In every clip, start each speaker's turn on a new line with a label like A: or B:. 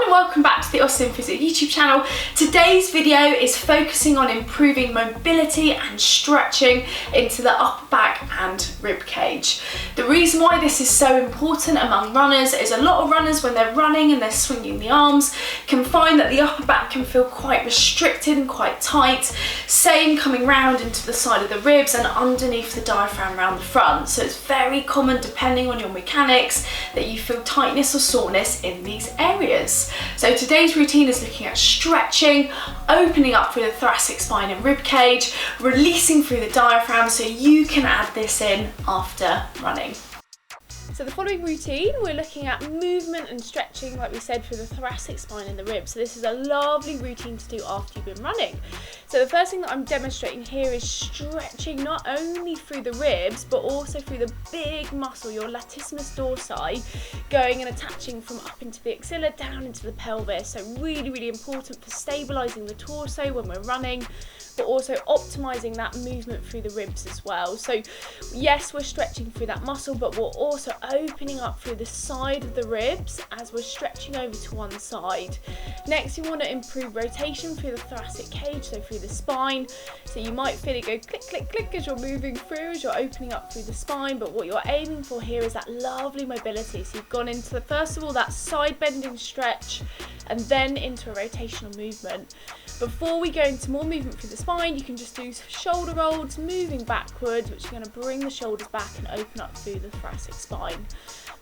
A: Welcome back to the Awesome Physio YouTube channel. Today's video is focusing on improving mobility and stretching into the upper back and rib cage. The reason why this is so important among runners is a lot of runners, when they're running and they're swinging the arms, can find that the upper back can feel quite restricted and quite tight. Same coming round into the side of the ribs and underneath the diaphragm around the front. So it's very common, depending on your mechanics, that you feel tightness or soreness in these areas. So today's routine is looking at stretching, opening up through the thoracic spine and rib cage, releasing through the diaphragm, so you can add this in after running. So the following routine, we're looking at movement and stretching, like we said, for the thoracic spine and the ribs. So this is a lovely routine to do after you've been running. So the first thing that I'm demonstrating here is stretching not only through the ribs, but also through the big muscle, your latissimus dorsi, going and attaching from up into the axilla, down into the pelvis. So really, really important for stabilizing the torso when we're running, but also optimizing that movement through the ribs as well. So yes, we're stretching through that muscle, but we're also opening up through the side of the ribs as we're stretching over to one side. Next, we want to improve rotation through the thoracic cage, so through the spine. So you might feel it go click, click, click as you're moving through, as you're opening up through the spine, but what you're aiming for here is that lovely mobility. So you've gone into the, first of all, that side bending stretch, and then into a rotational movement. Before we go into more movement through the spine, you can just do shoulder rolls, moving backwards, which are going to bring the shoulders back and open up through the thoracic spine.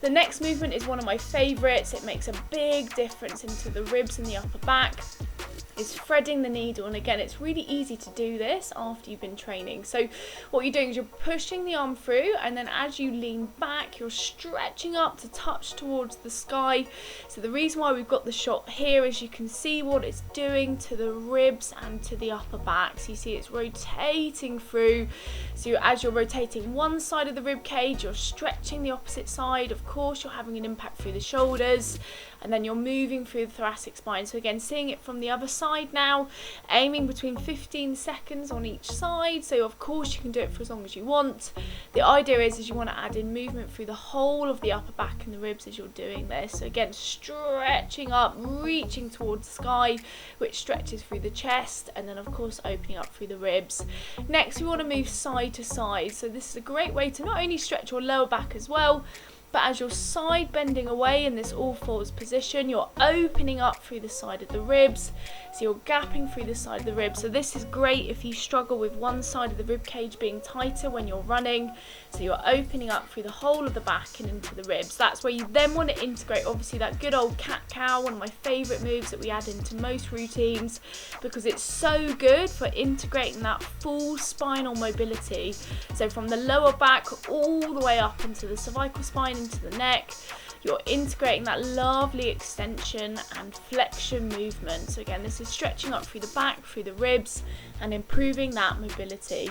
A: The next movement is one of my favourites. It makes a big difference into the ribs and the upper back. Is threading the needle, and again, it's really easy to do this after you've been training. So what you're doing is you're pushing the arm through, and then as you lean back, you're stretching up to touch towards the sky. So the reason why we've got the shot here is you can see what it's doing to the ribs and to the upper back. So you see it's rotating through. So as you're rotating one side of the rib cage, you're stretching the opposite side. Of course, you're having an impact through the shoulders, and then you're moving through the thoracic spine. So again, seeing it from the other side now, aiming between 15 seconds on each side. So of course you can do it for as long as you want. The idea is you want to add in movement through the whole of the upper back and the ribs as you're doing this. So again, stretching up, reaching towards the sky, which stretches through the chest, and then of course opening up through the ribs. Next, we want to move side to side. So this is a great way to not only stretch your lower back as well, but as you're side bending away in this all fours position, you're opening up through the side of the ribs. So you're gapping through the side of the ribs. So this is great if you struggle with one side of the rib cage being tighter when you're running. So you're opening up through the whole of the back and into the ribs. That's where you then want to integrate, obviously, that good old cat-cow, one of my favourite moves that we add into most routines, because it's so good for integrating that full spinal mobility. So from the lower back all the way up into the cervical spine, into the neck, you're integrating that lovely extension and flexion movement. So again, this is stretching up through the back, through the ribs, and improving that mobility.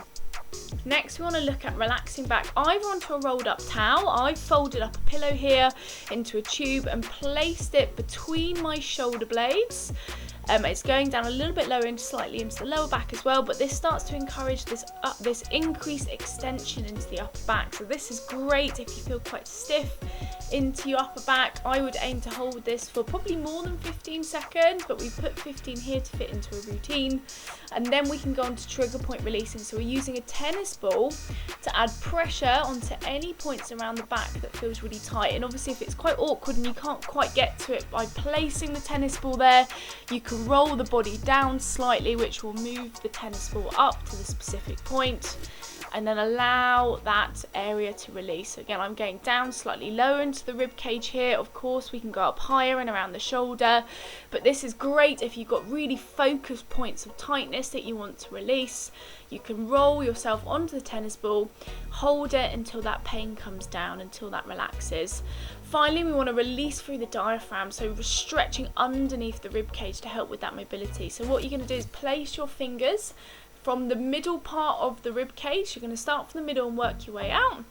A: Next, we want to look at relaxing back either onto a rolled up towel. I've folded up a pillow here into a tube and placed it between my shoulder blades. It's going down a little bit lower and slightly into the lower back as well, but this starts to encourage this increased extension into the upper back. So this is great if you feel quite stiff into your upper back. I would aim to hold this for probably more than 15 seconds, but we put 15 here to fit into a routine. And then we can go on to trigger point releasing. So we're using a tennis ball to add pressure onto any points around the back that feels really tight. And obviously if it's quite awkward and you can't quite get to it by placing the tennis ball there, you can roll the body down slightly, which will move the tennis ball up to the specific point, and then allow that area to release. So again, I'm going down slightly lower into the rib cage here. Of course, we can go up higher and around the shoulder, but this is great if you've got really focused points of tightness that you want to release. You can roll yourself onto the tennis ball, hold it until that pain comes down, until that relaxes. Finally, we want to release through the diaphragm, so we're stretching underneath the rib cage to help with that mobility. So what you're going to do is place your fingers from the middle part of the rib cage. You're going to start from the middle and work your way out.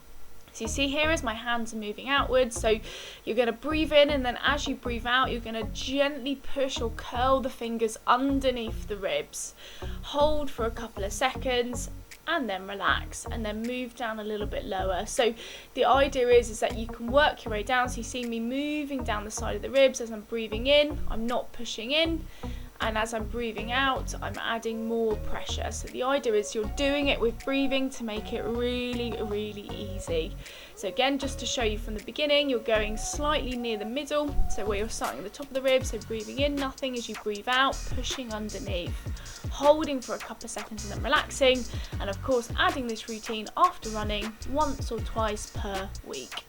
A: So you see here as my hands are moving outwards, so you're going to breathe in, and then as you breathe out, you're going to gently push or curl the fingers underneath the ribs. Hold for a couple of seconds, and then relax, and then move down a little bit lower. So the idea is that you can work your way down. So you see me moving down the side of the ribs as I'm breathing in, I'm not pushing in, and as I'm breathing out, I'm adding more pressure. So the idea is you're doing it with breathing to make it really, really easy. So again, just to show you from the beginning, you're going slightly near the middle, so where you're starting at the top of the ribs, so breathing in, nothing. As you breathe out, pushing underneath, holding for a couple of seconds and then relaxing, and of course adding this routine after running once or twice per week.